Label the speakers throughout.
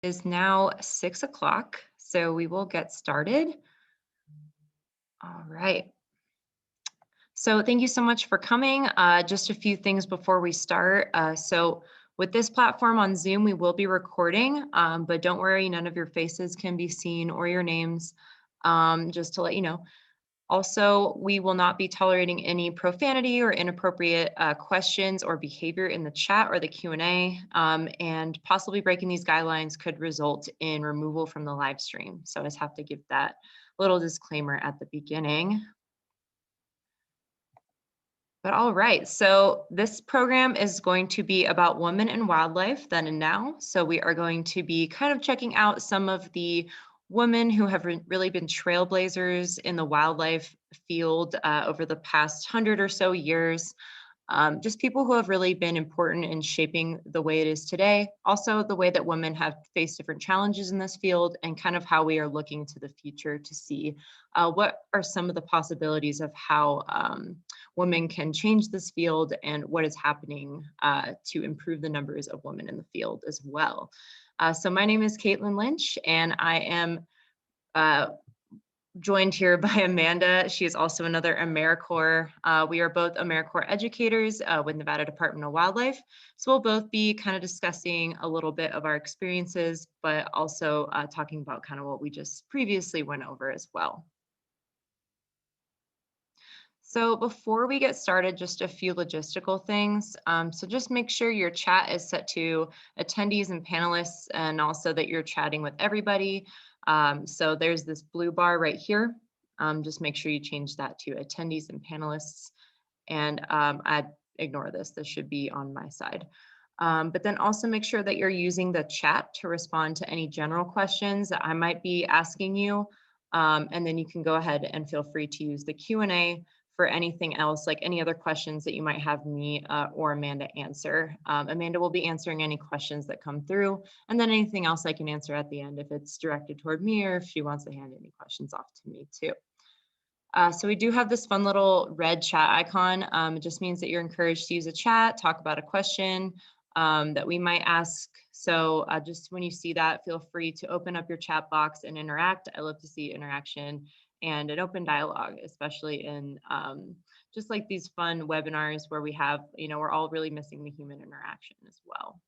Speaker 1: Is now 6 o'clock, so we will get started. All right. So thank you so much for coming. Just a few things before we start. So with this platform on Zoom, we will be recording, but don't worry, none of your faces can be seen or your names, just to let you know. Also, we will not be tolerating any profanity or inappropriate questions or behavior in the chat or the Q&A, and possibly breaking these guidelines could result in removal from the live stream. So I just have to give that little disclaimer at the beginning. But all right, so this program is going to be about women and wildlife then and now. So we are going to be kind of checking out some of the women who have really been trailblazers in the wildlife field over the past 100 or so years. Just people who have really been important in shaping the way it is today. Also, the way that women have faced different challenges in this field and kind of how we are looking to the future to see what are some of the possibilities of how women can change this field and what is happening to improve the numbers of women in the field as well. So my name is Caitlin Lynch, and I am joined here by Amanda. She is also another AmeriCorps. We are both AmeriCorps educators with Nevada Department of Wildlife. So we'll both be kind of discussing a little bit of our experiences, but also talking about kind of what we just previously went over as well. So before we get started, just a few logistical things. So just make sure your chat is set to attendees and panelists, and also that you're chatting with everybody. So there's this blue bar right here. Just make sure you change that to attendees and panelists. And I'd ignore this. This should be on my side. But then also make sure that you're using the chat to respond to any general questions that I might be asking you. And then you can go ahead and feel free to use the Q&A for anything else, like any other questions that you might have me or Amanda answer. Amanda will be answering any questions that come through, and then anything else I can answer at the end if it's directed toward me or if she wants to hand any questions off to me too. So we do have this fun little red chat icon. It just means that you're encouraged to use a chat, talk about a question that we might ask. So just when you see that, feel free to open up your chat box and interact. I love to see interaction and an open dialogue, especially in just like these fun webinars where we have, we're all really missing the human interaction as well.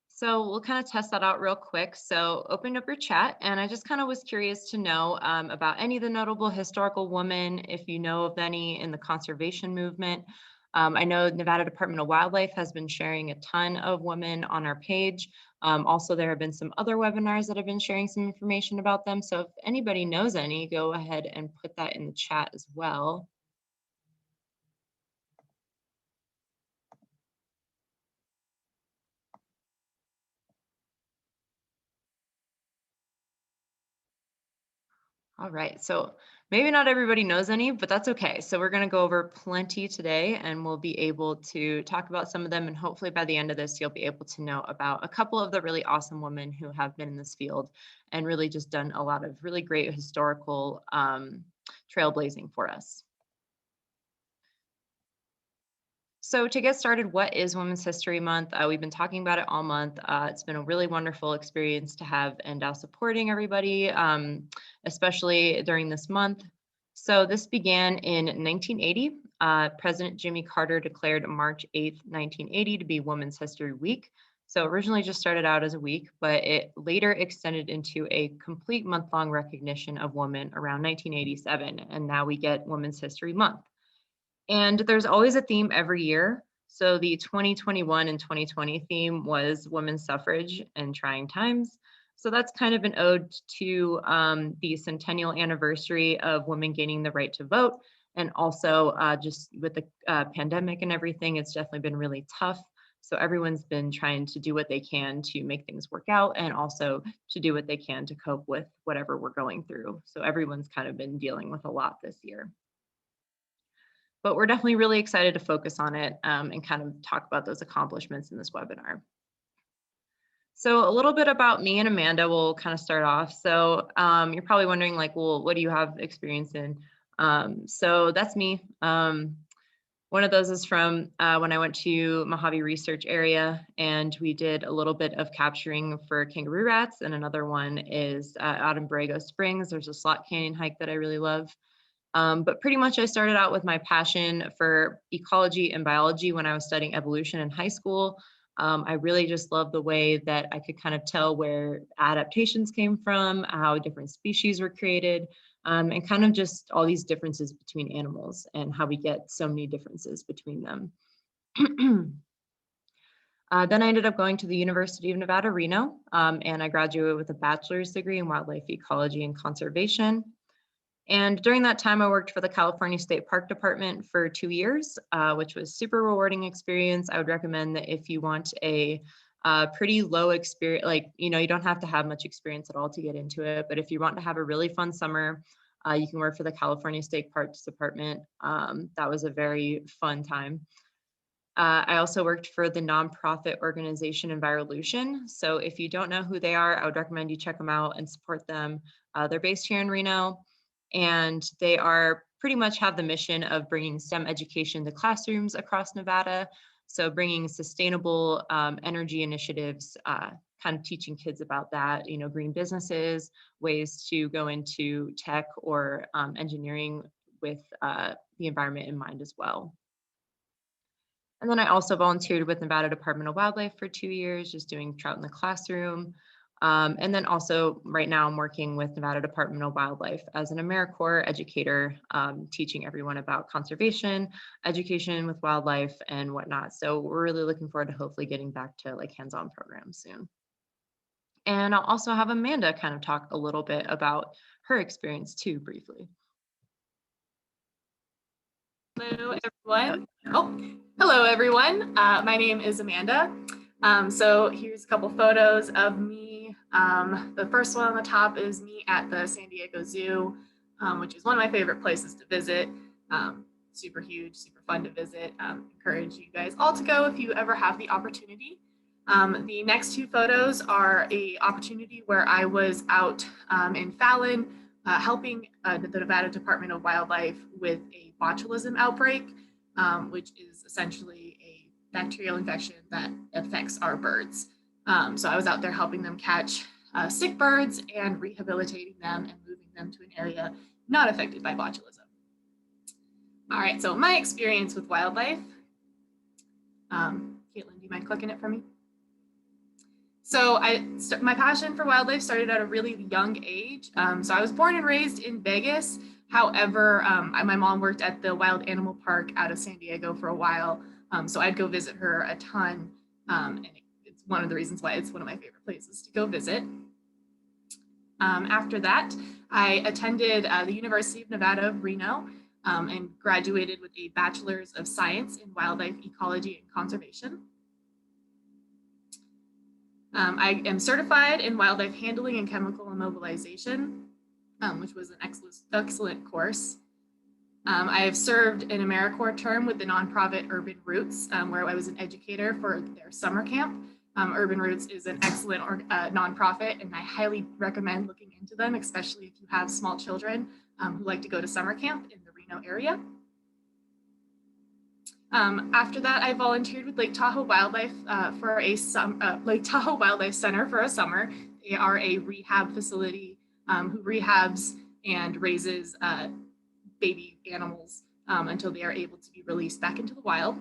Speaker 1: So we'll kind of test that out real quick. So open up your chat, and I just kind of was curious to know about any of the notable historical women, if you know of any in the conservation movement. I know Nevada Department of Wildlife has been sharing a ton of women on our page. Also, there have been some other webinars that have been sharing some information about them. So if anybody knows any, go ahead and put that in the chat as well. All right, so maybe not everybody knows any, but that's okay. So we're going to go over plenty today, and we'll be able to talk about some of them. And hopefully by the end of this, you'll be able to know about a couple of the really awesome women who have been in this field and really just done a lot of really great historical trailblazing for us. So to get started, what is Women's History Month? We've been talking about it all month. It's been a really wonderful experience to have NDOW supporting everybody, especially during this month. So this began in 1980. President Jimmy Carter declared March 8th, 1980 to be Women's History Week. So originally just started out as a week, but it later extended into a complete month-long recognition of women around 1987. And now we get Women's History Month. And there's always a theme every year. So the 2021 and 2020 theme was women's suffrage and trying times. So that's kind of an ode to the centennial anniversary of women gaining the right to vote. And also just with the pandemic and everything, it's definitely been really tough. So everyone's been trying to do what they can to make things work out, and also to do what they can to cope with whatever we're going through. So everyone's kind of been dealing with a lot this year. But we're definitely really excited to focus on it and kind of talk about those accomplishments in this webinar. So a little bit about me and Amanda, we'll kind of start off. So you're probably wondering, like, well, what do you have experience in? So that's me. One of those is from when I went to Mojave Research Area, and we did a little bit of capturing for kangaroo rats. And another one is out in Borrego Springs. There's a slot canyon hike that I really love. But pretty much I started out with my passion for ecology and biology when I was studying evolution in high school. I really just loved the way that I could kind of tell where adaptations came from, how different species were created, and kind of just all these differences between animals and how we get so many differences between them. Then I ended up going to the University of Nevada, Reno, and I graduated with a bachelor's degree in wildlife ecology and conservation. And during that time, I worked for the California State Park Department for 2 years, which was super rewarding experience. I would recommend that if you want a pretty low experience, like, you know, you don't have to have much experience at all to get into it. But if you want to have a really fun summer, you can work for the California State Parks Department. That was a very fun time. I also worked for the nonprofit organization Envirolution. So if you don't know who they are, I would recommend you check them out and support them. They're based here in Reno, and they are pretty much have the mission of bringing STEM education to classrooms across Nevada. So bringing sustainable energy initiatives, kind of teaching kids about that, you know, green businesses, ways to go into tech or engineering with the environment in mind as well. And then I also volunteered with Nevada Department of Wildlife for 2 years, just doing trout in the classroom. And then also right now I'm working with Nevada Department of Wildlife as an AmeriCorps educator, teaching everyone about conservation, education with wildlife and whatnot. So we're really looking forward to hopefully getting back to like hands-on programs soon. And I'll also have Amanda kind of talk a little bit about her experience too, briefly.
Speaker 2: Hello, everyone. Oh, hello, everyone. My name is Amanda. So here's a couple photos of me. The first one on the top is me at the San Diego Zoo, which is one of my favorite places to visit. Super huge, super fun to visit. Encourage you guys all to go if you ever have the opportunity. The next two photos are a opportunity where I was out in Fallon helping the Nevada Department of Wildlife with a botulism outbreak, which is essentially a bacterial infection that affects our birds. So I was out there helping them catch sick birds and rehabilitating them and moving them to an area not affected by botulism. All right, so my experience with wildlife. Caitlin, do you mind clicking it for me? So my passion for wildlife started at a really young age. So I was born and raised in Vegas. However, my mom worked at the Wild Animal Park out of San Diego for a while. So I'd go visit her a ton. And it's one of the reasons why it's one of my favorite places to go visit. After that, I attended the University of Nevada, Reno, and graduated with a Bachelor's of Science in Wildlife Ecology and Conservation. I am certified in wildlife handling and chemical immobilization, which was an excellent course. I have served an AmeriCorps term with the nonprofit Urban Roots, where I was an educator for their summer camp. Urban Roots is an excellent nonprofit, and I highly recommend looking into them, especially if you have small children who like to go to summer camp in the Reno area. After that, I volunteered with Lake Tahoe Wildlife for a Lake Tahoe Wildlife Center for a summer. They are a rehab facility who rehabs and raises baby animals until they are able to be released back into the wild.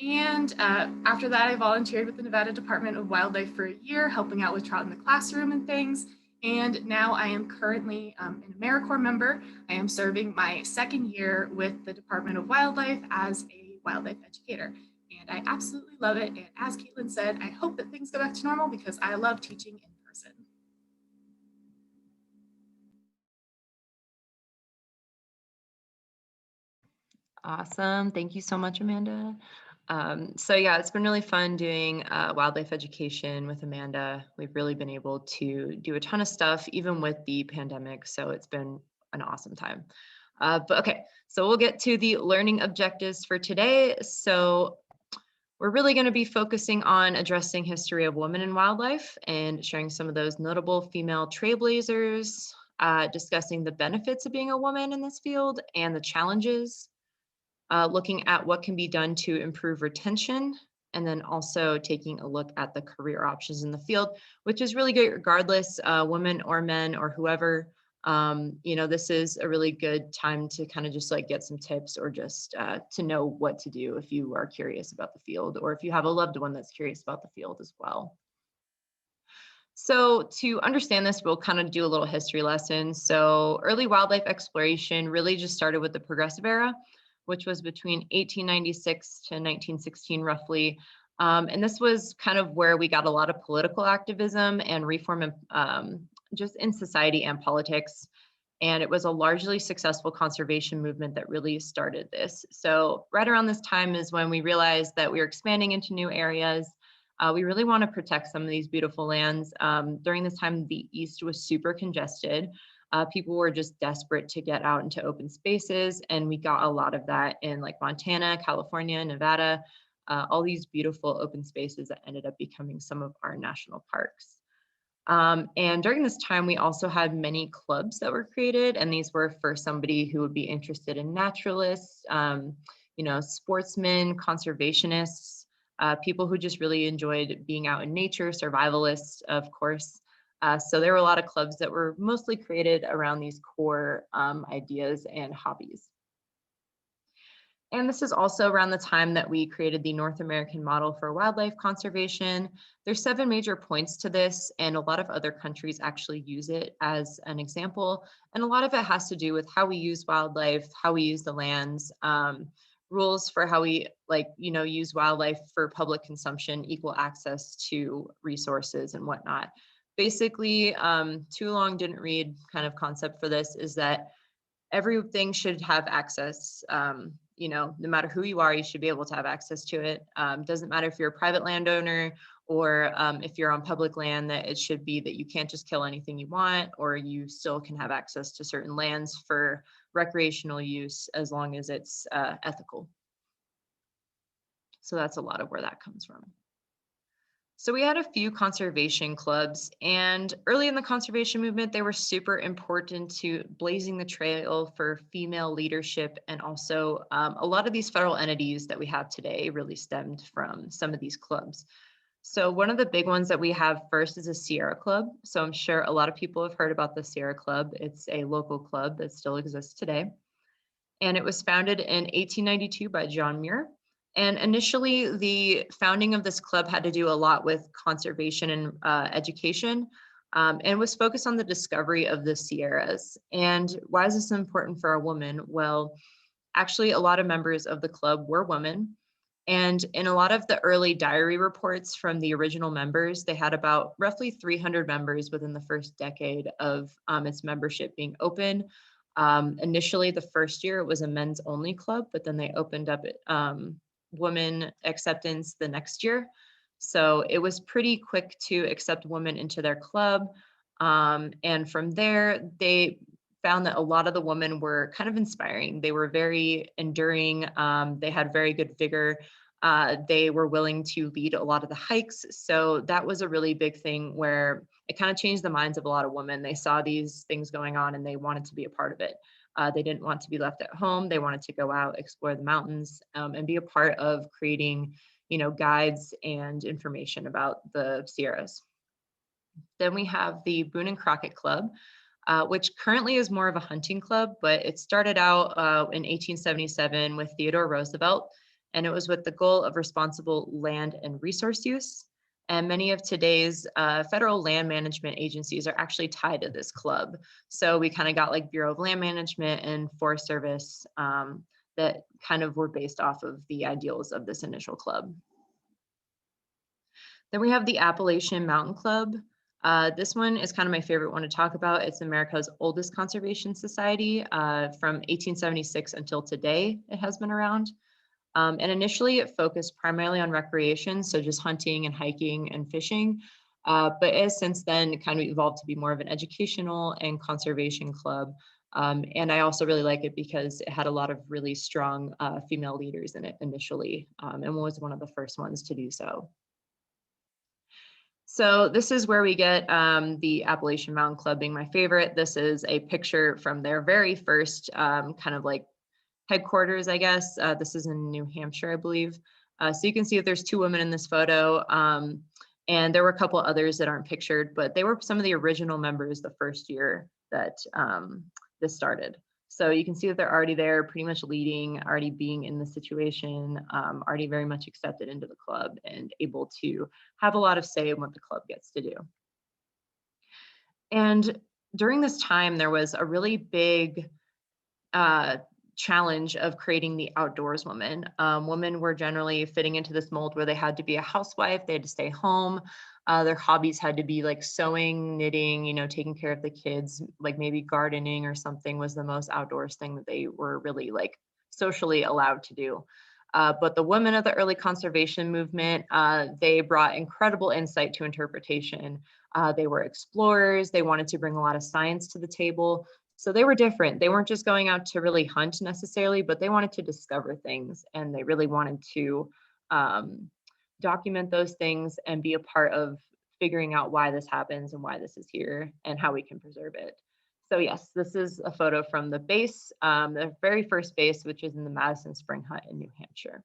Speaker 2: And after that, I volunteered with the Nevada Department of Wildlife for a year, helping out with trout in the classroom and things. And now I am currently an AmeriCorps member. I am serving my second year with the Department of Wildlife as a wildlife educator. And I absolutely love it. And as Caitlin said, I hope that things go back to normal because I love teaching in person.
Speaker 1: Awesome. Thank you so much, Amanda. So yeah, it's been really fun doing wildlife education with Amanda. We've really been able to do a ton of stuff, even with the pandemic. So it's been an awesome time. But okay, so we'll get to the learning objectives for today. So we're really going to be focusing on addressing history of women in wildlife and sharing some of those notable female trailblazers, discussing the benefits of being a woman in this field and the challenges, looking at what can be done to improve retention, and then also taking a look at the career options in the field, which is really good regardless, women or men or whoever. This is a really good time to kind of just like get some tips or just to know what to do if you are curious about the field, or if you have a loved one that's curious about the field as well. So to understand this, we'll kind of do a little history lesson. So early wildlife exploration really just started with the Progressive Era, which was between 1896 to 1916 roughly. And this was kind of where we got a lot of political activism and reform just in society and politics. And it was a largely successful conservation movement that really started this. So right around this time is when we realized that we were expanding into new areas. We really want to protect some of these beautiful lands. During this time, the East was super congested. People were just desperate to get out into open spaces, and we got a lot of that in like Montana, California, Nevada, all these beautiful open spaces that ended up becoming some of our national parks. And during this time, we also had many clubs that were created, and these were for somebody who would be interested in naturalists, sportsmen, conservationists, people who just really enjoyed being out in nature, survivalists, of course. So there were a lot of clubs that were mostly created around these core ideas and hobbies. And this is also around the time that we created the North American model for wildlife conservation. There's 7 major points to this, and a lot of other countries actually use it as an example. And a lot of it has to do with how we use wildlife, how we use the lands, rules for how we use wildlife for public consumption, equal access to resources and whatnot. Basically, too long didn't read kind of concept for this is that everything should have access. No matter who you are, you should be able to have access to it. Doesn't matter if you're a private landowner or if you're on public land, that it should be that you can't just kill anything you want, or you still can have access to certain lands for recreational use as long as it's ethical. So that's a lot of where that comes from. So we had a few conservation clubs, and early in the conservation movement, they were super important to blazing the trail for female leadership. And also a lot of these federal entities that we have today really stemmed from some of these clubs. So one of the big ones that we have first is a Sierra Club. So I'm sure a lot of people have heard about the Sierra Club. It's a local club that still exists today. And it was founded in 1892 by John Muir. And initially, the founding of this club had to do a lot with conservation and education, and was focused on the discovery of the Sierras. And why is this important for a woman? Well, actually, a lot of members of the club were women. And in a lot of the early diary reports from the original members, they had about roughly 300 members within the first decade of its membership being open. Initially, the first year, it was a men's only club, but then they opened up women acceptance the next year. So it was pretty quick to accept women into their club. And from there, they found that a lot of the women were kind of inspiring. They were very enduring. They had very good vigor. They were willing to lead a lot of the hikes. So that was a really big thing where it kind of changed the minds of a lot of women. They saw these things going on and they wanted to be a part of it. They didn't want to be left at home. They wanted to go out, explore the mountains, and be a part of creating, guides and information about the Sierras. Then we have the Boone and Crockett Club, which currently is more of a hunting club, but it started out in 1877 with Theodore Roosevelt, and it was with the goal of responsible land and resource use. And many of today's federal land management agencies are actually tied to this club. So we kind of got like Bureau of Land Management and Forest Service that kind of were based off of the ideals of this initial club. Then we have the Appalachian Mountain Club. This one is kind of my favorite one to talk about. It's America's oldest conservation society. From 1876 until today, it has been around. And initially it focused primarily on recreation, so just hunting and hiking and fishing. But it has since then kind of evolved to be more of an educational and conservation club. And I also really like it because it had a lot of really strong female leaders in it initially, and was one of the first ones to do so. So this is where we get the Appalachian Mountain Club being my favorite. This is a picture from their very first kind of like headquarters, I guess. This is in New Hampshire, I believe. So you can see that there's 2 women in this photo. And there were a couple others that aren't pictured, but they were some of the original members the first year that this started. So you can see that they're already there, pretty much leading, already being in the situation, already very much accepted into the club and able to have a lot of say in what the club gets to do. And during this time, there was a really big challenge of creating the outdoors woman. Women were generally fitting into this mold where they had to be a housewife, they had to stay home. Their hobbies had to be like sewing, knitting, taking care of the kids, like maybe gardening or something was the most outdoors thing that they were really like socially allowed to do. But the women of the early conservation movement, they brought incredible insight to interpretation. They were explorers. They wanted to bring a lot of science to the table. So they were different. They weren't just going out to really hunt necessarily, but they wanted to discover things, and they really wanted to document those things and be a part of figuring out why this happens and why this is here and how we can preserve it. So yes, this is a photo from the base, the very first base, which is in the Madison Spring Hut in New Hampshire.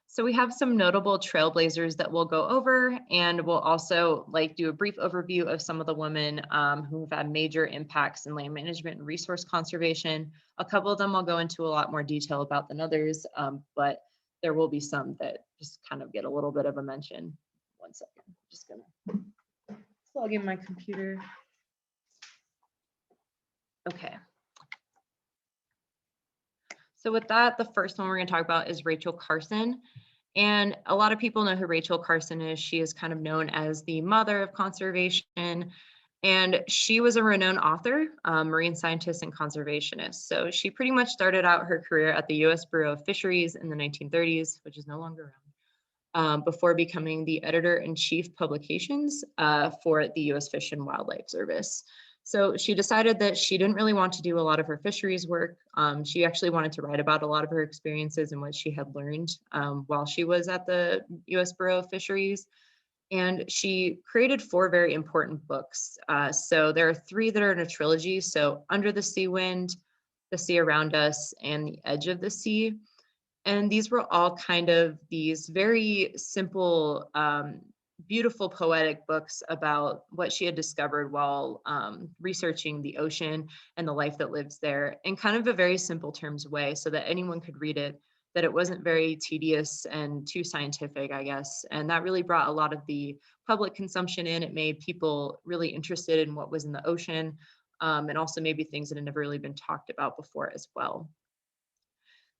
Speaker 1: So we have some notable trailblazers that we'll go over, and we'll also do a brief overview of some of the women who have had major impacts in land management and resource conservation. A couple of them I'll go into a lot more detail about than others, but there will be some that just kind of get a little bit of a mention. One second, I'm just gonna plug in my computer. Okay. So with that, the first one we're going to talk about is Rachel Carson. And a lot of people know who Rachel Carson is. She is kind of known as the mother of conservation. And she was a renowned author, marine scientist, and conservationist. So she pretty much started out her career at the U.S. Bureau of Fisheries in the 1930s, which is no longer around, before becoming the editor-in-chief publications for the U.S. Fish and Wildlife Service. So she decided that she didn't really want to do a lot of her fisheries work. She actually wanted to write about a lot of her experiences and what she had learned while she was at the U.S. Bureau of Fisheries. And she created 4 very important books. So there are 3 that are in a trilogy. So Under the Sea Wind, The Sea Around Us, and The Edge of the Sea. And these were all kind of these very simple, beautiful poetic books about what she had discovered while researching the ocean and the life that lives there in kind of a very simple terms way so that anyone could read it, that it wasn't very tedious and too scientific, I guess. And that really brought a lot of the public consumption in. It made people really interested in what was in the ocean, and also maybe things that had never really been talked about before as well.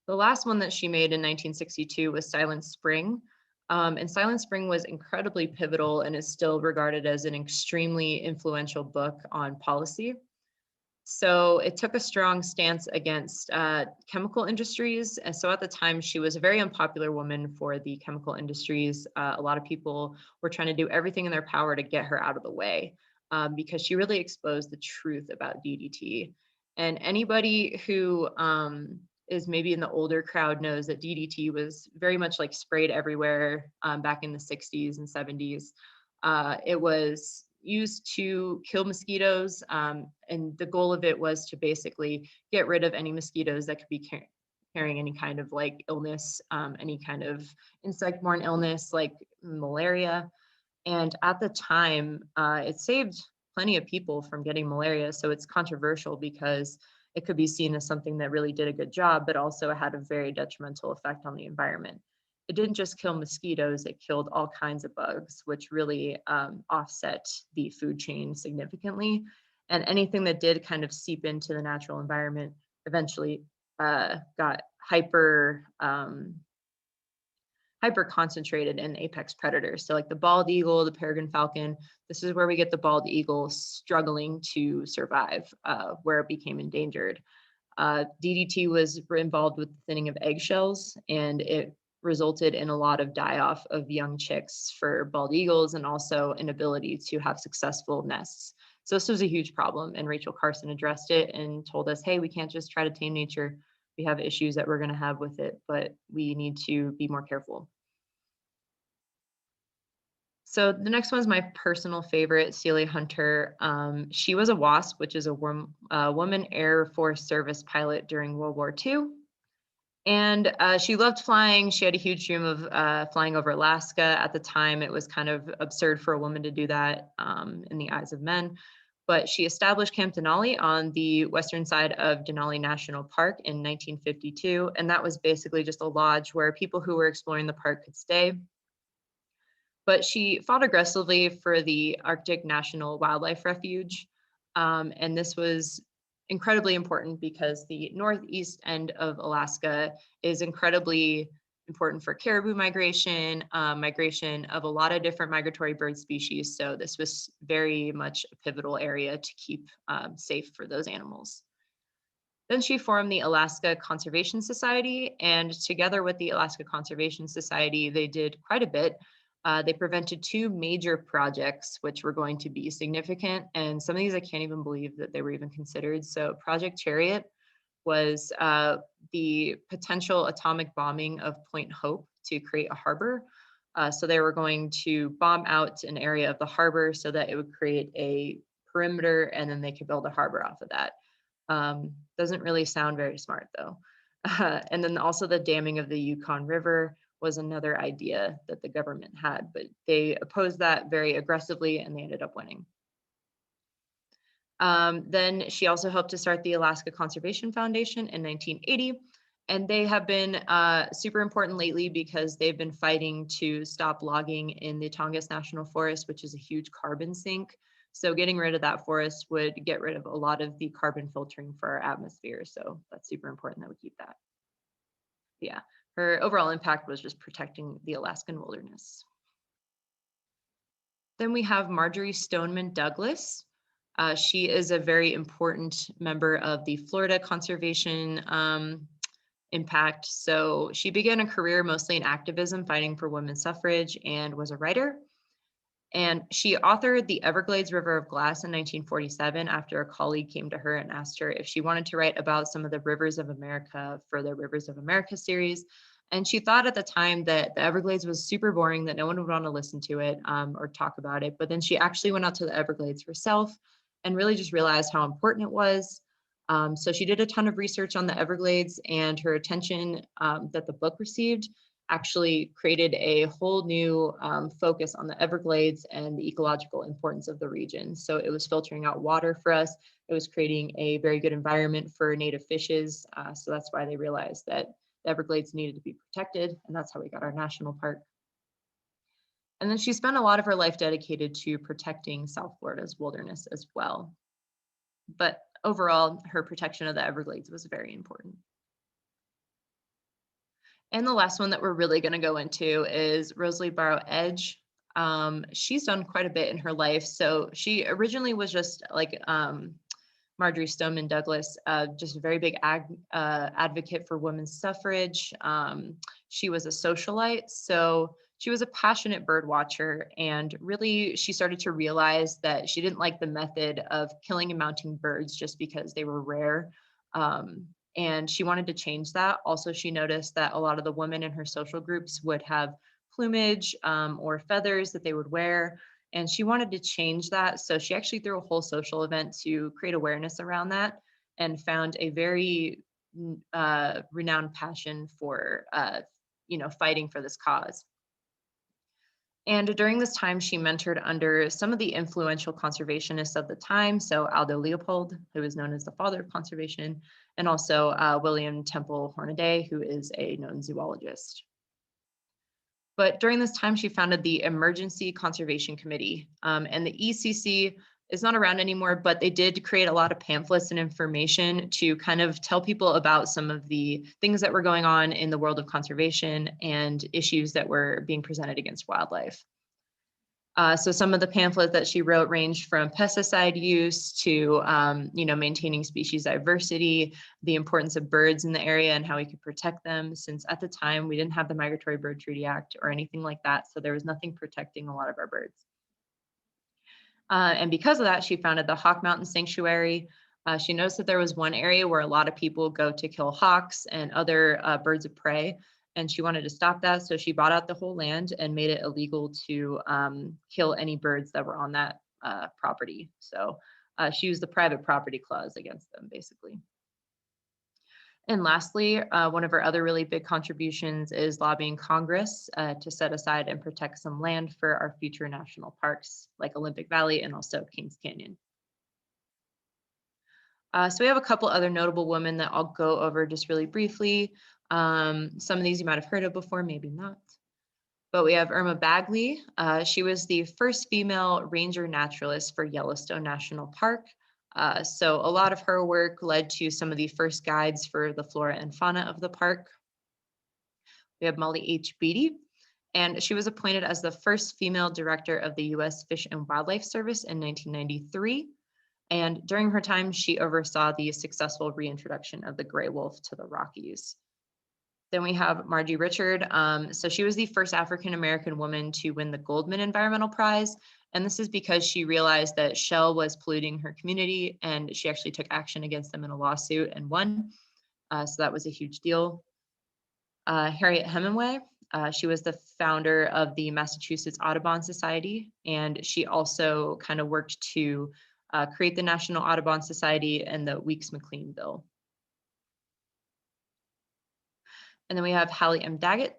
Speaker 1: The last one that she made in 1962 was Silent Spring. And Silent Spring was incredibly pivotal and is still regarded as an extremely influential book on policy. So it took a strong stance against chemical industries. And so at the time, she was a very unpopular woman for the chemical industries. A lot of people were trying to do everything in their power to get her out of the way because she really exposed the truth about DDT. And anybody who is maybe in the older crowd knows that DDT was very much like sprayed everywhere back in the 60s and 70s. It was used to kill mosquitoes, and the goal of it was to basically get rid of any mosquitoes that could be carrying any kind of like illness, any kind of insect-borne illness like malaria. And at the time, it saved plenty of people from getting malaria. So it's controversial because it could be seen as something that really did a good job, but also had a very detrimental effect on the environment. It didn't just kill mosquitoes, it killed all kinds of bugs, which really offset the food chain significantly. And anything that did kind of seep into the natural environment eventually got hyper concentrated in apex predators. So like the bald eagle, the peregrine falcon, this is where we get the bald eagle struggling to survive, where it became endangered. DDT was involved with the thinning of eggshells, and it resulted in a lot of die-off of young chicks for bald eagles and also inability to have successful nests. So this was a huge problem, and Rachel Carson addressed it and told us, hey, we can't just try to tame nature. We have issues that we're going to have with it, but we need to be more careful. So the next one is my personal favorite, Celia Hunter. She was a WASP, which is a woman Air Force service pilot during World War II. And she loved flying. She had a huge dream of flying over Alaska. At the time, it was kind of absurd for a woman to do that in the eyes of men. But she established Camp Denali on the western side of Denali National Park in 1952. And that was basically just a lodge where people who were exploring the park could stay. But she fought aggressively for the Arctic National Wildlife Refuge. And this was incredibly important because the northeast end of Alaska is incredibly important for caribou migration, migration of a lot of different migratory bird species. So this was very much a pivotal area to keep safe for those animals. Then she formed the Alaska Conservation Society, and together with the Alaska Conservation Society, they did quite a bit. They prevented two major projects, which were going to be significant, and some of these I can't even believe that they were even considered. So Project Chariot was the potential atomic bombing of Point Hope to create a harbor. So they were going to bomb out an area of the harbor so that it would create a perimeter, and then they could build a harbor off of that. Doesn't really sound very smart though. And then also the damming of the Yukon River was another idea that the government had, but they opposed that very aggressively and they ended up winning. Then she also helped to start the Alaska Conservation Foundation in 1980. And they have been super important lately because they've been fighting to stop logging in the Tongass National Forest, which is a huge carbon sink. So getting rid of that forest would get rid of a lot of the carbon filtering for our atmosphere. So that's super important that we keep that. Yeah, her overall impact was just protecting the Alaskan wilderness. Then we have Marjory Stoneman Douglas. She is a very important member of the Florida Conservation Impact. So she began a career mostly in activism, fighting for women's suffrage, and was a writer. And she authored The Everglades River of Glass in 1947 after a colleague came to her and asked her if she wanted to write about some of the rivers of America for the Rivers of America series. And she thought at the time that the Everglades was super boring, that no one would want to listen to it or talk about it. But then she actually went out to the Everglades herself and really just realized how important it was. So she did a ton of research on the Everglades, and her attention that the book received actually created a whole new focus on the Everglades and the ecological importance of the region. So it was filtering out water for us. It was creating a very good environment for native fishes. So that's why they realized that the Everglades needed to be protected, and that's how we got our national park. And then she spent a lot of her life dedicated to protecting South Florida's wilderness as well. But overall, her protection of the Everglades was very important. And the last one that we're really going to go into is Rosalie Barrow Edge. She's done quite a bit in her life. So she originally was just like Marjory Stoneman Douglas, just a very big advocate for women's suffrage. She was a socialite. So she was a passionate bird watcher, and really she started to realize that she didn't like the method of killing and mounting birds just because they were rare. And she wanted to change that. Also, she noticed that a lot of the women in her social groups would have plumage or feathers that they would wear, and she wanted to change that. So she actually threw a whole social event to create awareness around that, and found a very renowned passion for fighting for this cause. And during this time, she mentored under some of the influential conservationists of the time. So Aldo Leopold, who is known as the father of conservation, and also William Temple Hornaday, who is a known zoologist. But during this time, she founded the Emergency Conservation Committee. And the ECC is not around anymore, but they did create a lot of pamphlets and information to kind of tell people about some of the things that were going on in the world of conservation and issues that were being presented against wildlife. So some of the pamphlets that she wrote ranged from pesticide use to, maintaining species diversity, the importance of birds in the area and how we could protect them, since at the time we didn't have the Migratory Bird Treaty Act or anything like that. So there was nothing protecting a lot of our birds. And because of that, she founded the Hawk Mountain Sanctuary. She noticed that there was one area where a lot of people go to kill hawks and other birds of prey. and she wanted to stop that. So she bought out the whole land and made it illegal to kill any birds that were on that property. So she used the private property clause against them, basically. And lastly, one of our other really big contributions is lobbying Congress to set aside and protect some land for our future national parks like Olympic Valley and also Kings Canyon. So we have a couple other notable women that I'll go over just really briefly. Some of these you might have heard of before, maybe not. But we have Irma Bagley. She was the first female ranger naturalist for Yellowstone National Park. So a lot of her work led to some of the first guides for the flora and fauna of the park. We have Molly H. Beatty, and she was appointed as the first female director of the U.S. Fish and Wildlife Service in 1993. And during her time, she oversaw the successful reintroduction of the gray wolf to the Rockies. Then we have Marjory Richard. So she was the first African-American woman to win the Goldman Environmental Prize. And this is because she realized that Shell was polluting her community, and she actually took action against them in a lawsuit and won. So that was a huge deal. Harriet Hemingway. She was the founder of the Massachusetts Audubon Society, and she also kind of worked to create the National Audubon Society and the Weeks-McLean Bill. And then we have Hallie M. Daggett.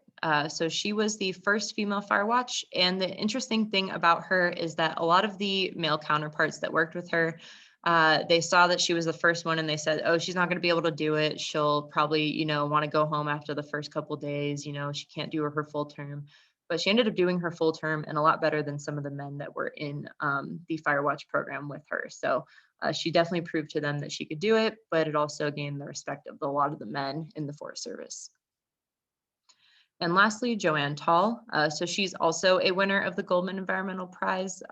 Speaker 1: So she was the first female fire watch. And the interesting thing about her is that a lot of the male counterparts that worked with her, they saw that she was the first one and they said, oh, she's not going to be able to do it. She'll probably, want to go home after the first couple of days. She can't do her full term. But she ended up doing her full term and a lot better than some of the men that were in the fire watch program with her. So she definitely proved to them that she could do it, but it also gained the respect of a lot of the men in the Forest Service. And lastly, Joanne Tall. So she's also a winner of the Goldman Environmental Prize.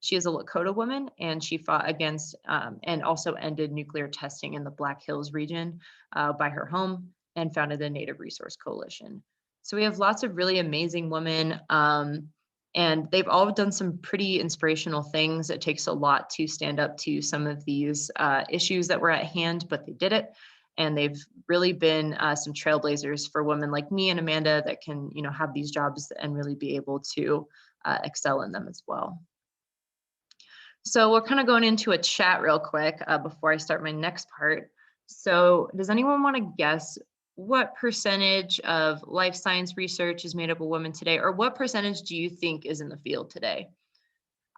Speaker 1: She is a Lakota woman, and she fought against and also ended nuclear testing in the Black Hills region by her home and founded the Native Resource Coalition. So we have lots of really amazing women, and they've all done some pretty inspirational things. It takes a lot to stand up to some of these issues that were at hand, but they did it. And they've really been some trailblazers for women like me and Amanda that can, have these jobs and really be able to excel in them as well. So we're kind of going into a chat real quick before I start my next part. So does anyone want to guess what percentage of life science research is made up of women today, or what percentage do you think is in the field today?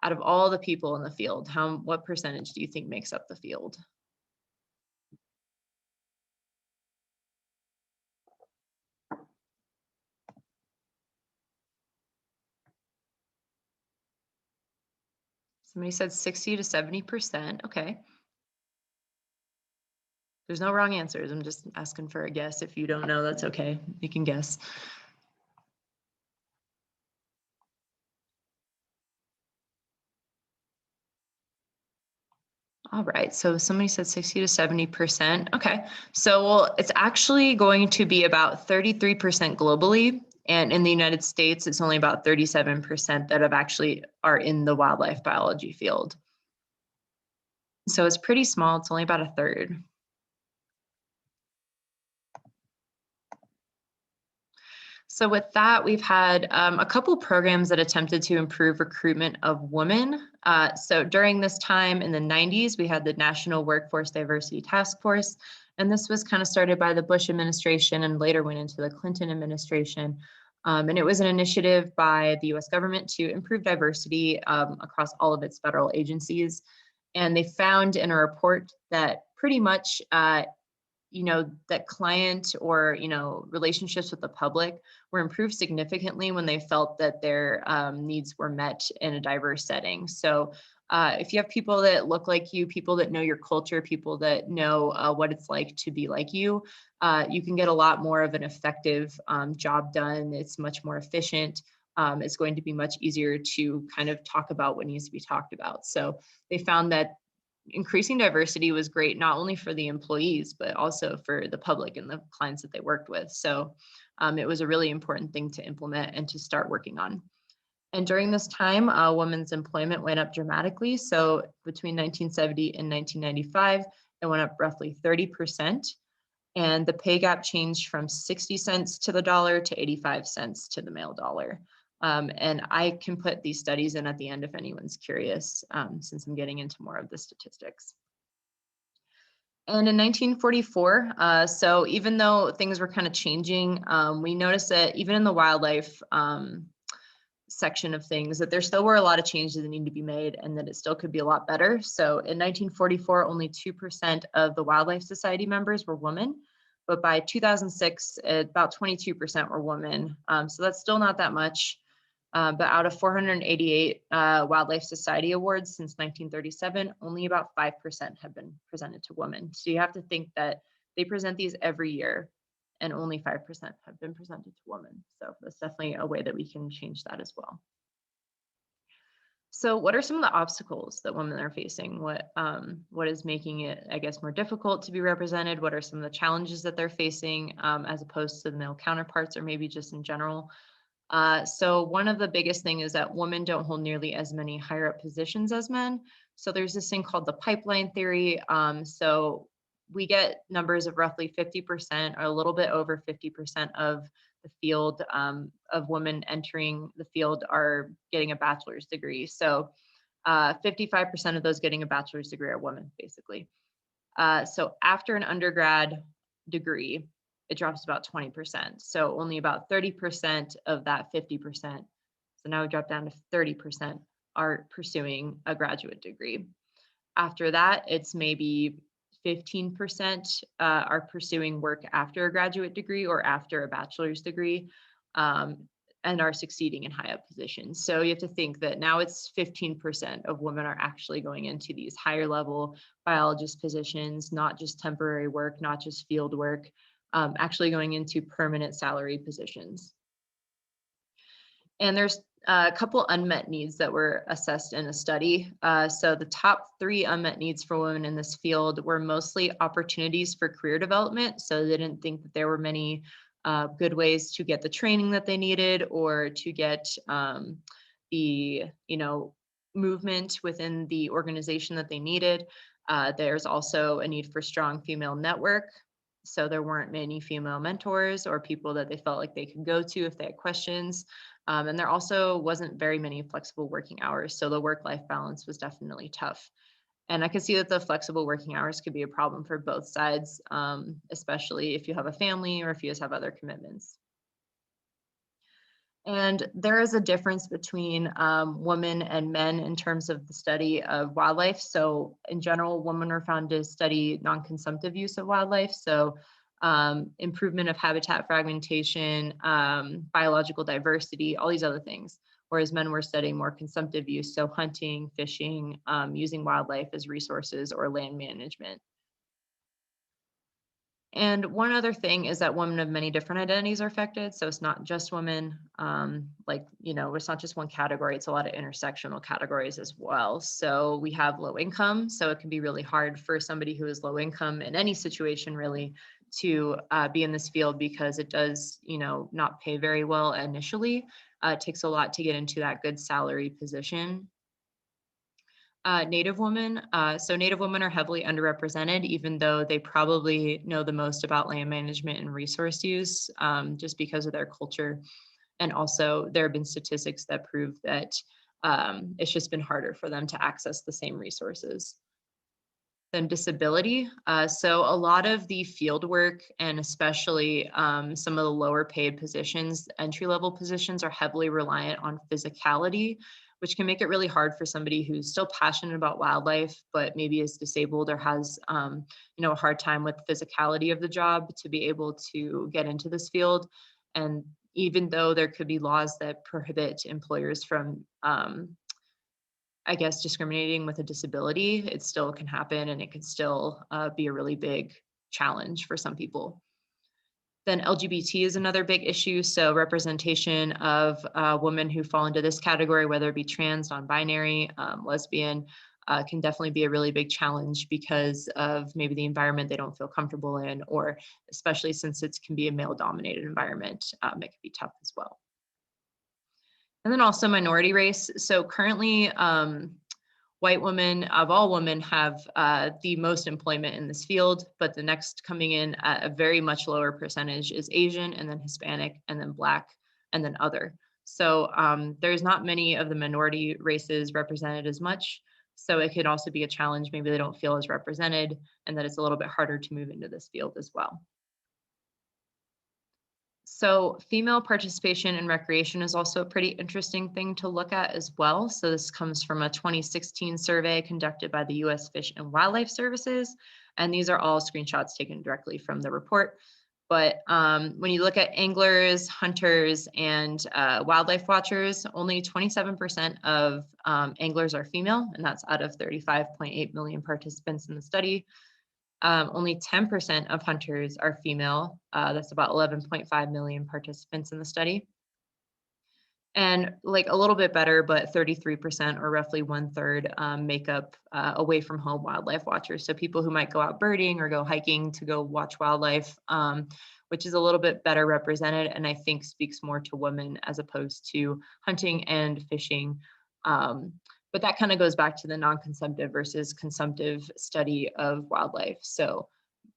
Speaker 1: Out of all the people in the field, what percentage do you think makes up the field? Somebody said 60 to 70%. Okay. There's no wrong answers. I'm just asking for a guess. If you don't know, that's okay. You can guess. All right, so somebody said 60 to 70%. Okay, so well, it's actually going to be about 33% globally. And in the United States, it's only about 37% that are in the wildlife biology field. So it's pretty small. It's only about a third. So with that, we've had a couple programs that attempted to improve recruitment of women. So during this time in the 90s, we had the National Workforce Diversity Task Force, and this was kind of started by the Bush administration and later went into the Clinton administration. And it was an initiative by the US government to improve diversity across all of its federal agencies. And they found in a report that pretty much that client or, relationships with the public were improved significantly when they felt that their needs were met in a diverse setting. So if you have people that look like you, people that know your culture, people that know what it's like to be like you can get a lot more of an effective job done. It's much more efficient. It's going to be much easier to kind of talk about what needs to be talked about. So they found that increasing diversity was great, not only for the employees, but also for the public and the clients that they worked with. So it was a really important thing to implement and to start working on. And during this time, women's employment went up dramatically. So between 1970 and 1995, it went up roughly 30%. And the pay gap changed from 60 cents to the dollar to 85 cents to the male dollar. And I can put these studies in at the end if anyone's curious, since I'm getting into more of the statistics. And in 1944, so even though things were kind of changing, we noticed that even in the wildlife section of things, that there still were a lot of changes that need to be made and that it still could be a lot better. So in 1944, only 2% of the Wildlife Society members were women, but by 2006, about 22% were women. So that's still not that much. But out of 488 Wildlife Society awards since 1937, only about 5% have been presented to women. So you have to think that they present these every year and only 5% have been presented to women. So that's definitely a way that we can change that as well. So what are some of the obstacles that women are facing? What is making it, I guess, more difficult to be represented? What are some of the challenges that they're facing as opposed to the male counterparts, or maybe just in general? So one of the biggest thing is that women don't hold nearly as many higher up positions as men. So there's this thing called the pipeline theory. So we get numbers of roughly 50% or a little bit over 50% of the field of women entering the field are getting a bachelor's degree. So 55% of those getting a bachelor's degree are women, basically. So after an undergrad degree, it drops about 20%. So only about 30% of that 50%. So now we drop down to 30% are pursuing a graduate degree. After that, it's maybe 15% are pursuing work after a graduate degree or after a bachelor's degree, and are succeeding in high up positions. So you have to think that now it's 15% of women are actually going into these higher level biologist positions, not just temporary work, not just field work, actually going into permanent salary positions. And there's a couple unmet needs that were assessed in a study. So the top 3 unmet needs for women in this field were mostly opportunities for career development. So they didn't think that there were many good ways to get the training that they needed or to get the movement within the organization that they needed. There's also a need for strong female network. So there weren't many female mentors or people that they felt like they could go to if they had questions. And there also wasn't very many flexible working hours. So the work-life balance was definitely tough. And I could see that the flexible working hours could be a problem for both sides, especially if you have a family or if you just have other commitments. And there is a difference between women and men in terms of the study of wildlife. So in general, women are found to study non-consumptive use of wildlife. So improvement of habitat fragmentation, biological diversity, all these other things. Whereas men were studying more consumptive use, so hunting, fishing, using wildlife as resources or land management. And one other thing is that women of many different identities are affected. So it's not just women, it's not just one category, it's a lot of intersectional categories as well. So we have low income. So it can be really hard for somebody who is low income in any situation really to be in this field because it does, not pay very well initially. It takes a lot to get into that good salary position. Native women. So Native women are heavily underrepresented, even though they probably know the most about land management and resource use, just because of their culture. And also there have been statistics that prove that it's just been harder for them to access the same resources. Then disability. So a lot of the field work and especially some of the lower paid positions, entry-level positions are heavily reliant on physicality, which can make it really hard for somebody who's still passionate about wildlife, but maybe is disabled or has, a hard time with the physicality of the job to be able to get into this field. And even though there could be laws that prohibit employers from, discriminating with a disability, it still can happen and it can still be a really big challenge for some people. Then LGBT is another big issue. So representation of women who fall into this category, whether it be trans, non-binary, lesbian, can definitely be a really big challenge because of maybe the environment they don't feel comfortable in, or especially since it can be a male-dominated environment, it can be tough as well. And then also minority race. So currently, White women of all women have the most employment in this field, but the next coming in at a very much lower percentage is Asian, and then Hispanic, and then Black, and then other. So there's not many of the minority races represented as much. So it could also be a challenge. Maybe they don't feel as represented, and that it's a little bit harder to move into this field as well. So female participation in recreation is also a pretty interesting thing to look at as well. So this comes from a 2016 survey conducted by the U.S. Fish and Wildlife Services. And these are all screenshots taken directly from the report. But when you look at anglers, hunters, and wildlife watchers, only 27% of anglers are female, and that's out of 35.8 million participants in the study. Only 10% of hunters are female. That's about 11.5 million participants in the study. And like a little bit better, but 33% or roughly 1/3 make up away from home wildlife watchers. So people who might go out birding or go hiking to go watch wildlife, which is a little bit better represented, and I think speaks more to women as opposed to hunting and fishing. But that kind of goes back to the non-consumptive versus consumptive study of wildlife. So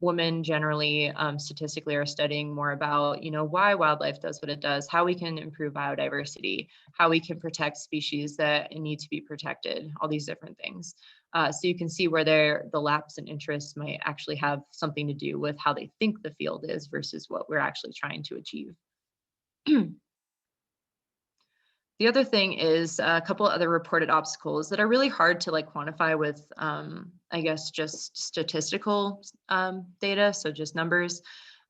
Speaker 1: women generally statistically are studying more about, why wildlife does what it does, how we can improve biodiversity, how we can protect species that need to be protected, all these different things. So you can see where the lapse in interest might actually have something to do with how they think the field is versus what we're actually trying to achieve. The other thing is a couple of other reported obstacles that are really hard to quantify with, I guess, just statistical data, so just numbers.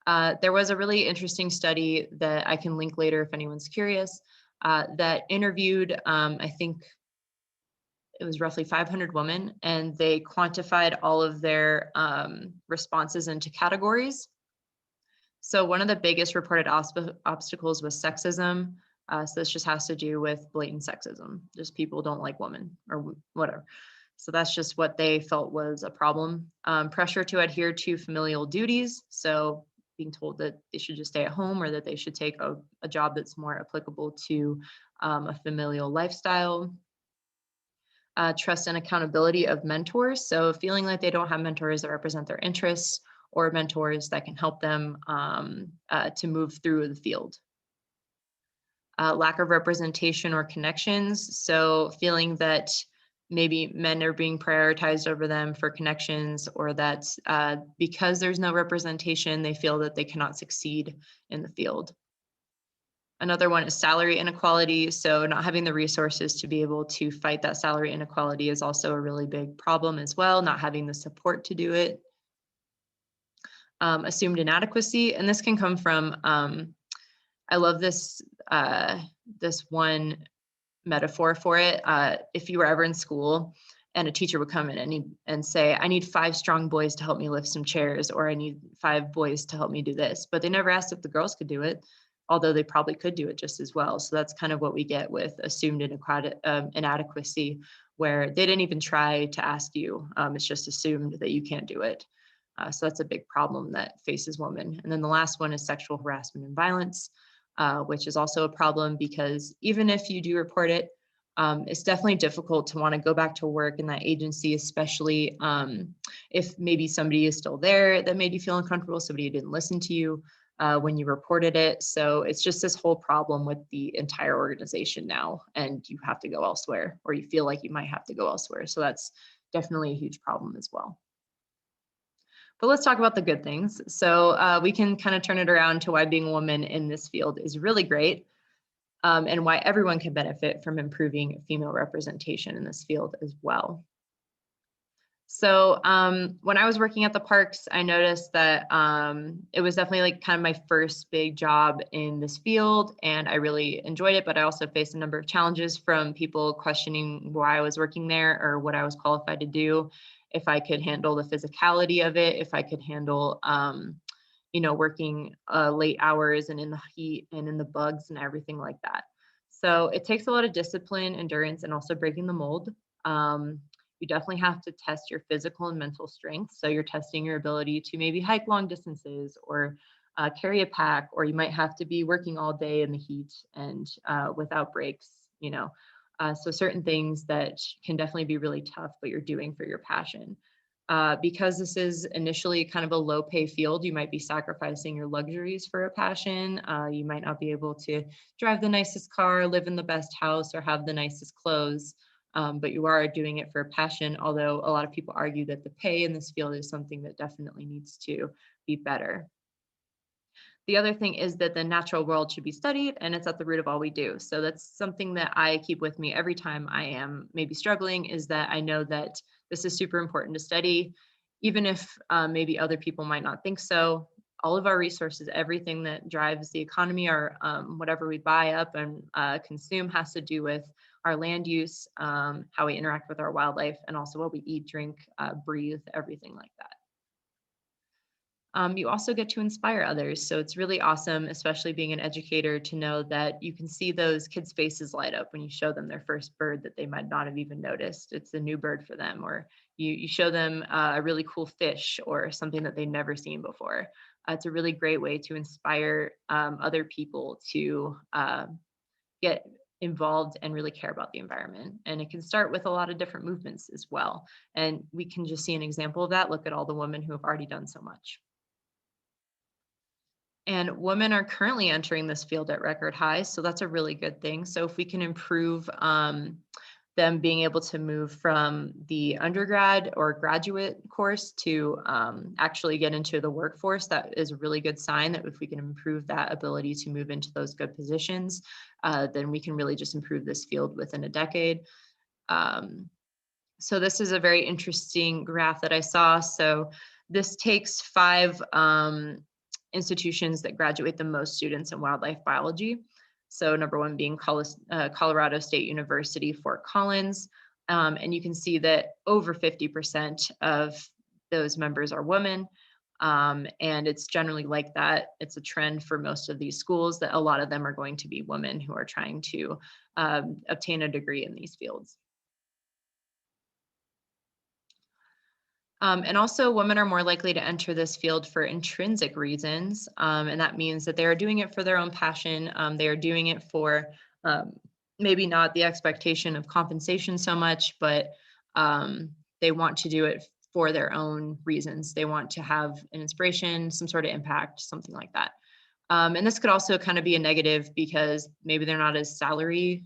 Speaker 1: There was a really interesting study that I can link later if anyone's curious, that interviewed, I think it was roughly 500 women, and they quantified all of their responses into categories. So one of the biggest reported obstacles was sexism. So this just has to do with blatant sexism. Just people don't like women or whatever. So that's just what they felt was a problem. Pressure to adhere to familial duties. So being told that they should just stay at home or that they should take a job that's more applicable to a familial lifestyle. Trust and accountability of mentors. So feeling like they don't have mentors that represent their interests or mentors that can help them to move through the field. Lack of representation or connections. So feeling that maybe men are being prioritized over them for connections, or that because there's no representation, they feel that they cannot succeed in the field. Another one is salary inequality. So not having the resources to be able to fight that salary inequality is also a really big problem as well, not having the support to do it. Assumed inadequacy, and this can come from, I love this one metaphor for it. If you were ever in school and a teacher would come in and say, I need 5 strong boys to help me lift some chairs, or I need 5 boys to help me do this, but they never asked if the girls could do it, although they probably could do it just as well. So that's kind of what we get with assumed inadequacy, where they didn't even try to ask you. It's just assumed that you can't do it. So that's a big problem that faces women. And then the last one is sexual harassment and violence, which is also a problem because even if you do report it, it's definitely difficult to want to go back to work in that agency, especially if maybe somebody is still there that made you feel uncomfortable, somebody who didn't listen to you when you reported it. So it's just this whole problem with the entire organization now, and you have to go elsewhere, or you feel like you might have to go elsewhere. So that's definitely a huge problem as well. But let's talk about the good things. So we can kind of turn it around to why being a woman in this field is really great, and why everyone can benefit from improving female representation in this field as well. So when I was working at the parks, I noticed that it was definitely kind of my first big job in this field, and I really enjoyed it, but I also faced a number of challenges from people questioning why I was working there or what I was qualified to do, if I could handle the physicality of it, if I could handle working late hours and in the heat and in the bugs and everything like that. So it takes a lot of discipline, endurance, and also breaking the mold. You definitely have to test your physical and mental strength. So you're testing your ability to maybe hike long distances or carry a pack, or you might have to be working all day in the heat and without breaks, So certain things that can definitely be really tough, but you're doing for your passion. Because this is initially kind of a low pay field, you might be sacrificing your luxuries for a passion. You might not be able to drive the nicest car, live in the best house, or have the nicest clothes, but you are doing it for a passion, although a lot of people argue that the pay in this field is something that definitely needs to be better. The other thing is that the natural world should be studied, and it's at the root of all we do. So that's something that I keep with me every time I am maybe struggling, is that I know that this is super important to study, even if maybe other people might not think so. All of our resources, everything that drives the economy, or whatever we buy up and consume, has to do with our land use, how we interact with our wildlife, and also what we eat, drink, breathe, everything like that. You also get to inspire others. So it's really awesome, especially being an educator, to know that you can see those kids' faces light up when you show them their first bird that they might not have even noticed. It's a new bird for them, or you show them a really cool fish or something that they've never seen before. It's a really great way to inspire other people to get involved and really care about the environment. And it can start with a lot of different movements as well. And we can just see an example of that. Look at all the women who have already done so much. And women are currently entering this field at record highs, so that's a really good thing. So if we can improve them being able to move from the undergrad or graduate course to actually get into the workforce, that is a really good sign. That if we can improve that ability to move into those good positions, then we can really just improve this field within a decade. So this is a very interesting graph that I saw. So this takes 5 institutions that graduate the most students in wildlife biology. So number 1 being Colorado State University, Fort Collins. And you can see that over 50% of those members are women. And it's generally like that. It's a trend for most of these schools that a lot of them are going to be women who are trying to obtain a degree in these fields. And also, women are more likely to enter this field for intrinsic reasons. And that means that they are doing it for their own passion. They are doing it for maybe not the expectation of compensation so much, but they want to do it for their own reasons. They want to have an inspiration, some sort of impact, something like that. And this could also kind of be a negative because maybe they're not as salary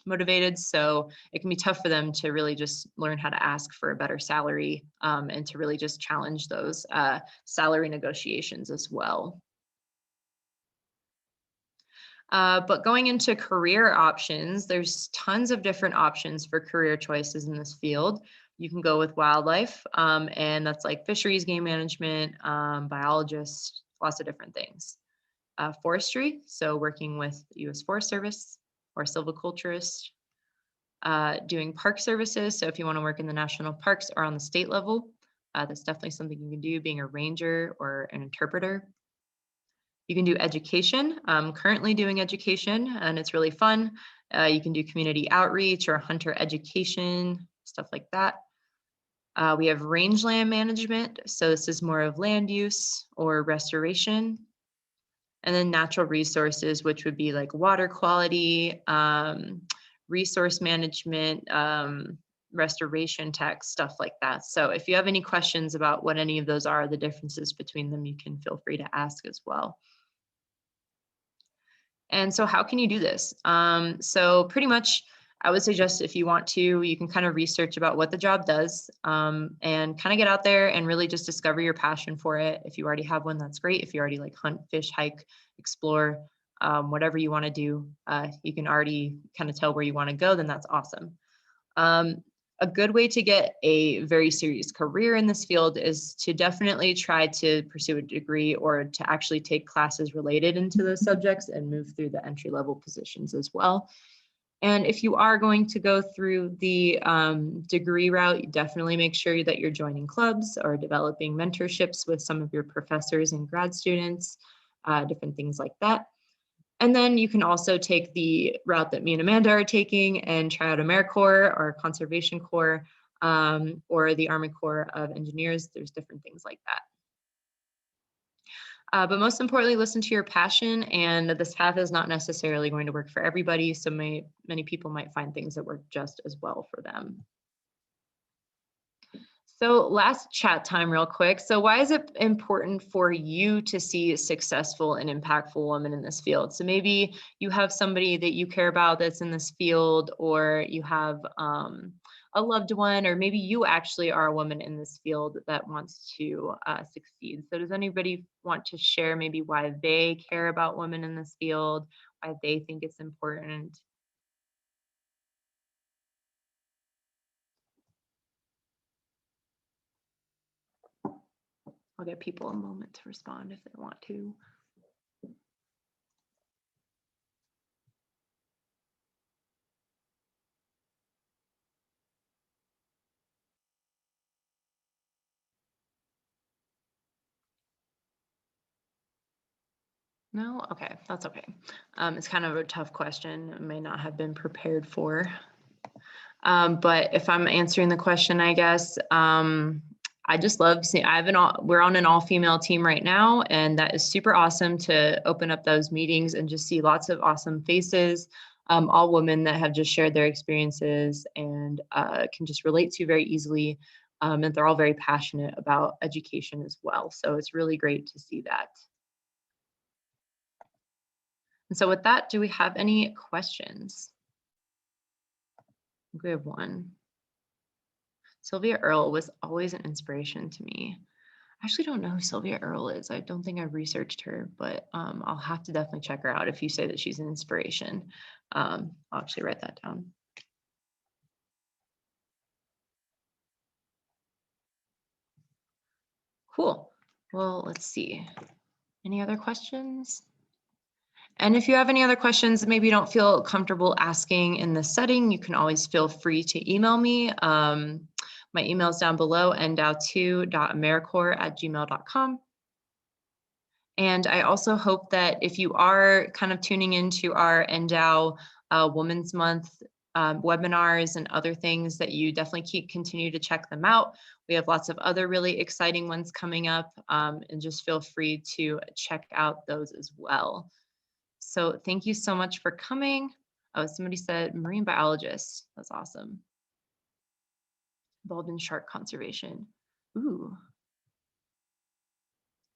Speaker 1: motivated. So it can be tough for them to really just learn how to ask for a better salary and to really just challenge those salary negotiations as well. But going into career options, there's tons of different options for career choices in this field. You can go with wildlife, and that's like fisheries, game management, biologist, lots of different things. Forestry, so working with the U.S. Forest Service, or silviculturist. Doing park services, so if you want to work in the national parks or on the state level, that's definitely something you can do, being a ranger or an interpreter. You can do education. I'm currently doing education, and it's really fun. You can do community outreach or hunter education, stuff like that. We have rangeland management, so this is more of land use or restoration. And then natural resources, which would be like water quality, resource management, restoration tech, stuff like that. So if you have any questions about what any of those are, the differences between them, you can feel free to ask as well. And so how can you do this? So pretty much, I would suggest if you want to, you can kind of research about what the job does and kind of get out there and really just discover your passion for it. If you already have one, that's great. If you already like hunt, fish, hike, explore, whatever you want to do, you can already kind of tell where you want to go, then that's awesome. A good way to get a very serious career in this field is to definitely try to pursue a degree or to actually take classes related into those subjects and move through the entry-level positions as well. And if you are going to go through the degree route, you definitely make sure that you're joining clubs or developing mentorships with some of your professors and grad students, different things like that. And then you can also take the route that me and Amanda are taking and try out AmeriCorps or Conservation Corps or the Army Corps of Engineers. There's different things like that. But most importantly, listen to your passion, and this path is not necessarily going to work for everybody. So many people might find things that work just as well for them. So last chat time real quick. So why is it important for you to see successful and impactful women in this field? So maybe you have somebody that you care about that's in this field, or you have a loved one, or maybe you actually are a woman in this field that wants to succeed. So does anybody want to share maybe why they care about women in this field, why they think it's important? I'll give people a moment to respond if they want to. No? Okay, that's okay. It's kind of a tough question. I may not have been prepared for. But if I'm answering the question, I guess, I just love seeing, we're on an all-female team right now, and that is super awesome to open up those meetings and just see lots of awesome faces, all women that have just shared their experiences and can just relate to very easily. And they're all very passionate about education as well. So it's really great to see that. And so with that, do we have any questions? I think we have one. Sylvia Earle was always an inspiration to me. I actually don't know who Sylvia Earle is. I don't think I've researched her, but I'll have to definitely check her out if you say that she's an inspiration. I'll actually write that down. Cool. Well, let's see. Any other questions? And if you have any other questions that maybe you don't feel comfortable asking in this setting, you can always feel free to email me. My email is down below, ndow2.americorps@gmail.com. And I also hope that if you are kind of tuning into our NDOW Women's Month webinars and other things, that you definitely continue to check them out. We have lots of other really exciting ones coming up, and just feel free to check out those as well. So thank you so much for coming. Oh, somebody said marine biologist. That's awesome. Involved in shark conservation. Ooh.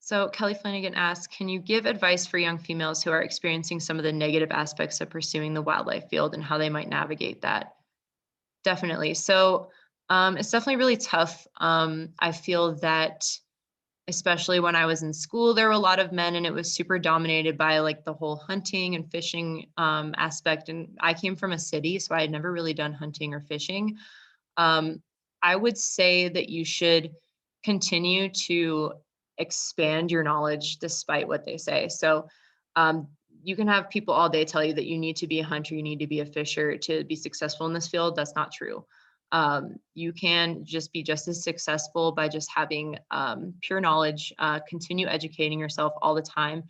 Speaker 1: So Kelly Flanagan asks, can you give advice for young females who are experiencing some of the negative aspects of pursuing the wildlife field and how they might navigate that? Definitely. So it's definitely really tough. I feel that especially when I was in school, there were a lot of men, and it was super dominated by like the whole hunting and fishing aspect. And I came from a city, so I had never really done hunting or fishing. I would say that you should continue to expand your knowledge despite what they say. So you can have people all day tell you that you need to be a hunter, you need to be a fisher to be successful in this field. That's not true. You can just be just as successful by just having pure knowledge, continue educating yourself all the time,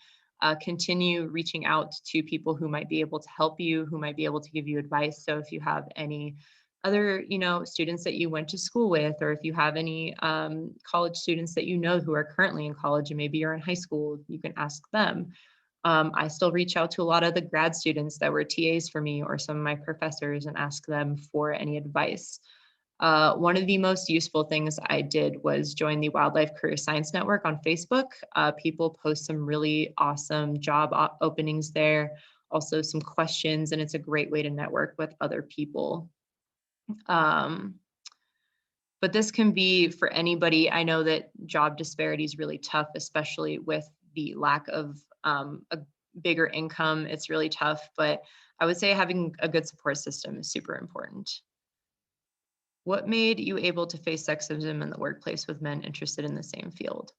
Speaker 1: continue reaching out to people who might be able to help you, who might be able to give you advice. So if you have any other, students that you went to school with, or if you have any college students that who are currently in college and maybe you're in high school, you can ask them. I still reach out to a lot of the grad students that were TAs for me or some of my professors and ask them for any advice. One of the most useful things I did was join the Wildlife Career Science Network on Facebook. People post some really awesome job openings there, also some questions, and it's a great way to network with other people. But this can be for anybody. I know that job disparity is really tough, especially with the lack of a bigger income. It's really tough, but I would say having a good support system is super important. What made you able to face sexism in the workplace with men interested in the same field?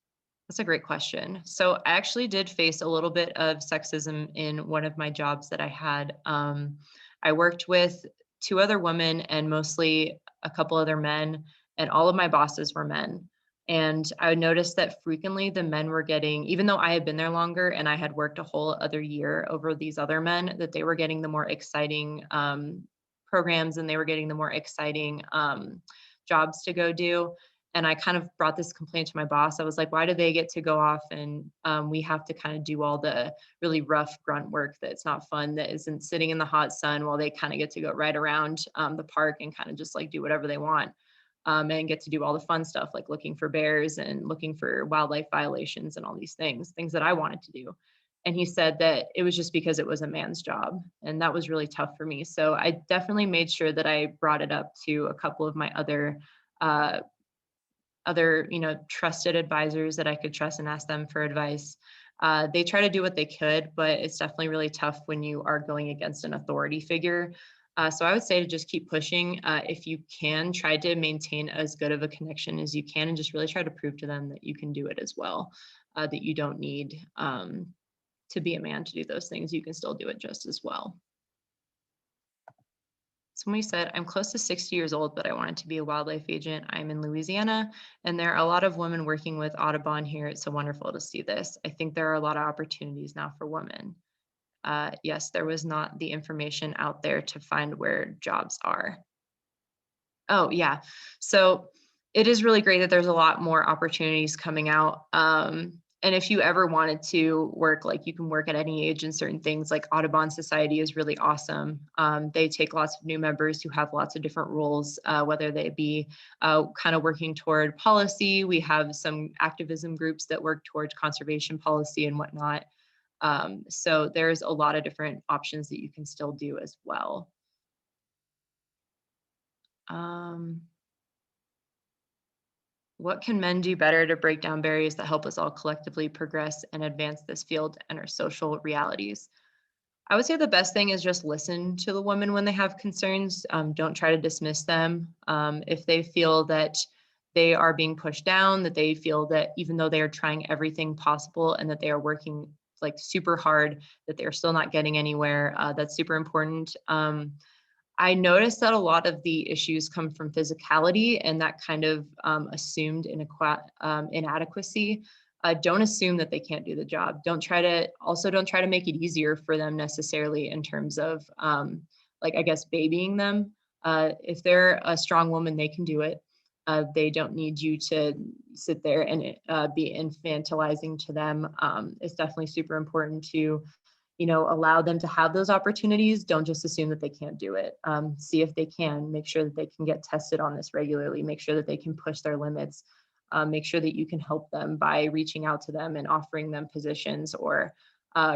Speaker 1: That's a great question. So I actually did face a little bit of sexism in one of my jobs that I had. I worked with 2 other women and mostly a couple other men, and all of my bosses were men. And I noticed that frequently the men were getting, even though I had been there longer and I had worked a whole other year over these other men, that they were getting the more exciting programs, and they were getting the more exciting jobs to go do. And I kind of brought this complaint to my boss. I was like, why do they get to go off and we have to kind of do all the really rough grunt work that's not fun, that isn't sitting in the hot sun, while they kind of get to go right around the park and kind of just like do whatever they want, and get to do all the fun stuff like looking for bears and looking for wildlife violations and all these things that I wanted to do. And he said that it was just because it was a man's job. And that was really tough for me. So I definitely made sure that I brought it up to a couple of my uh, other, trusted advisors that I could trust and ask them for advice. They try to do what they could, but it's definitely really tough when you are going against an authority figure. So I would say to just keep pushing. If you can, try to maintain as good of a connection as you can, and just really try to prove to them that you can do it as well, that you don't need to be a man to do those things. You can still do it just as well. Somebody said, I'm close to 60 years old, but I wanted to be a wildlife agent. I'm in Louisiana, and there are a lot of women working with Audubon here. It's so wonderful to see this. I think there are a lot of opportunities now for women. Yes, there was not the information out there to find where jobs are. Oh, yeah. So it is really great that there's a lot more opportunities coming out. And if you ever wanted to work, like you can work at any age in certain things, like Audubon Society is really awesome. They take lots of new members who have lots of different roles, whether they be kind of working toward policy. We have some activism groups that work towards conservation policy and whatnot. So there's a lot of different options that you can still do as well. What can men do better to break down barriers that help us all collectively progress and advance this field and our social realities? I would say the best thing is just listen to the women when they have concerns. Don't try to dismiss them. If they feel that they are being pushed down, that they feel that even though they are trying everything possible and that they are working like super hard, that they're still not getting anywhere, that's super important. I noticed that a lot of the issues come from physicality and that kind of assumed inadequacy. Don't assume that they can't do the job. Don't try to make it easier for them necessarily in terms of like, I guess, babying them. If they're a strong woman, they can do it. They don't need you to sit there and be infantilizing to them. It's definitely super important to allow them to have those opportunities. Don't just assume that they can't do it. See if they can. Make sure that they can get tested on this regularly. Make sure that they can push their limits. Make sure that you can help them by reaching out to them and offering them positions, or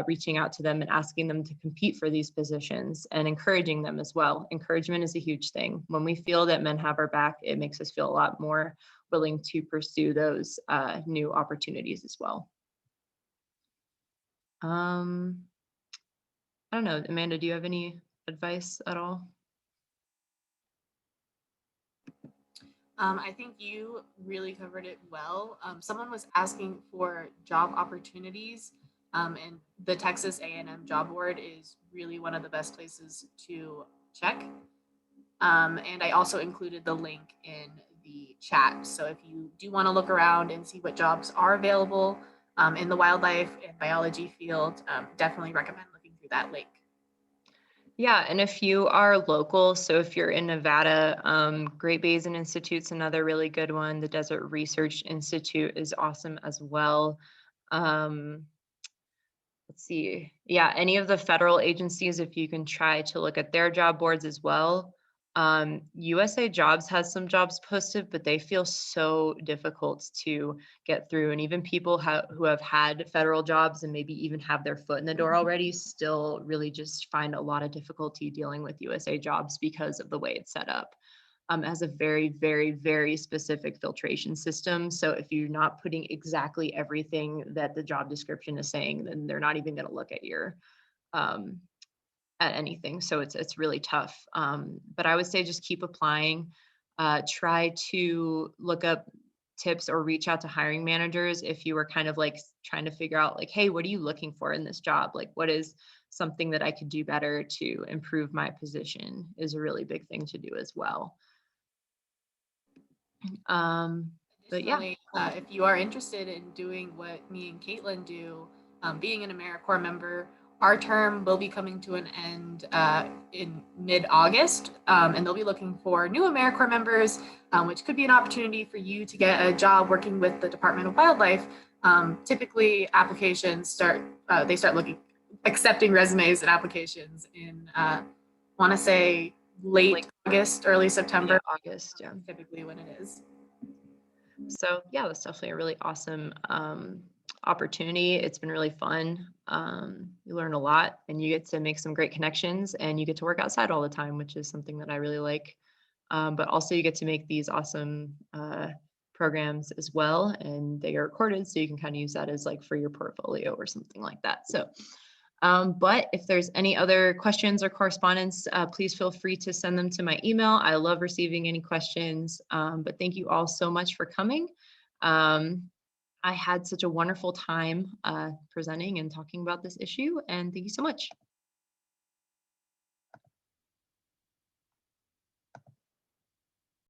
Speaker 1: reaching out to them and asking them to compete for these positions, and encouraging them as well. Encouragement is a huge thing. When we feel that men have our back, it makes us feel a lot more willing to pursue those new opportunities as well. I don't know, Amanda, do you have any advice at all?
Speaker 2: I think you really covered it well. Someone was asking for job opportunities, and the Texas A&M job board is really one of the best places to check. And I also included the link in the chat. So if you do want to look around and see what jobs are available in the wildlife and biology field, definitely recommend looking through that link.
Speaker 1: Yeah, and if you are local, so if you're in Nevada, Great Basin Institute's another really good one. The Desert Research Institute is awesome as well. Um, let's see. Yeah, any of the federal agencies, if you can try to look at their job boards as well. USA Jobs has some jobs posted, but they feel so difficult to get through. And even people who have had federal jobs and maybe even have their foot in the door already still really just find a lot of difficulty dealing with USA Jobs because of the way it's set up. It has a very, very, very specific filtration system. So if you're not putting exactly everything that the job description is saying, then they're not even going to look at your at anything. So it's really tough. But I would say just keep applying. Try to look up tips or reach out to hiring managers if you were kind of like trying to figure out like, hey, what are you looking for in this job? Like, what is something that I could do better to improve my position is a really big thing to do as well. But yeah.
Speaker 2: Additionally, if you are interested in doing what me and Caitlin do, being an AmeriCorps member our term will be coming to an end in mid-August, and they'll be looking for new AmeriCorps members, which could be an opportunity for you to get a job working with the Department of Wildlife. Typically, applications start accepting resumes and applications in, want to say late August, early September.
Speaker 1: Yeah, August, yeah.
Speaker 2: Typically when it is.
Speaker 1: So yeah, that's definitely a really awesome opportunity. It's been really fun. You learn a lot and you get to make some great connections and you get to work outside all the time, which is something that I really like. But also you get to make these awesome programs as well, and they are recorded, so you can kind of use that as like for your portfolio or something like that. So but if there's any other questions or correspondence, please feel free to send them to my email. I love receiving any questions, but thank you all so much for coming. I had such a wonderful time presenting and talking about this issue, and thank you so much.